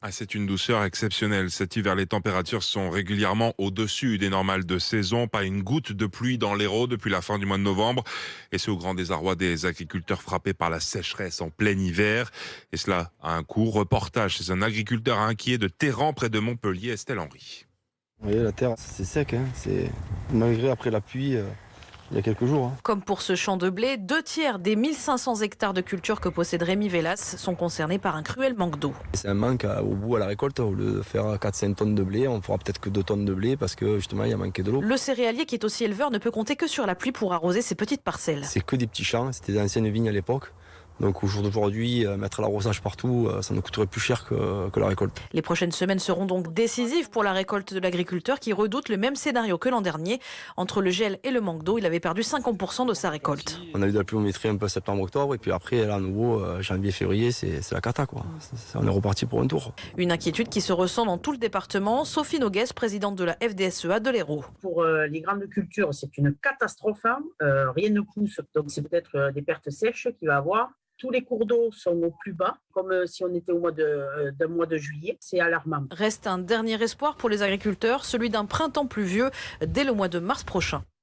Ah, c'est une douceur exceptionnelle. Cet hiver, les températures sont régulièrement au-dessus des normales de saison. Pas une goutte de pluie dans l'Hérault depuis la fin du mois de novembre. Et c'est au grand désarroi des agriculteurs frappés par la sécheresse en plein hiver. Et cela a un coût. Reportage chez un agriculteur inquiet de Terran près de Montpellier, Estelle Henry. Vous voyez, la terre, c'est sec, hein. C'est malgré après la pluie, il y a quelques jours, hein. Comme pour ce champ de blé, 2 tiers des 1500 hectares de culture que possède Rémi Vélas sont concernés par un cruel manque d'eau. C'est un manque au bout à la récolte. Au lieu de faire 4-5 tonnes de blé, on fera peut-être que 2 tonnes de blé parce que justement, il y a manqué de l'eau. Le céréalier, qui est aussi éleveur, ne peut compter que sur la pluie pour arroser ses petites parcelles. C'est que des petits champs, c'était des anciennes vignes à l'époque. Donc au jour d'aujourd'hui, mettre l'arrosage partout, ça nous coûterait plus cher que la récolte. Les prochaines semaines seront donc décisives pour la récolte de l'agriculteur qui redoute le même scénario que l'an dernier. Entre le gel et le manque d'eau, il avait perdu 50% de sa récolte. On a eu de la pluviométrie un peu septembre-octobre et puis après, là, à nouveau, janvier-février, c'est la cata, quoi. On est reparti pour un tour. Une inquiétude qui se ressent dans tout le département. Sophie Noguès, présidente de la FDSEA de l'Hérault. Pour les grandes cultures, c'est une catastrophe, hein. Rien ne pousse, donc c'est peut-être des pertes sèches qu'il va avoir. Tous les cours d'eau sont au plus bas, comme si on était au mois de juillet. C'est alarmant. Reste un dernier espoir pour les agriculteurs, celui d'un printemps pluvieux dès le mois de mars prochain.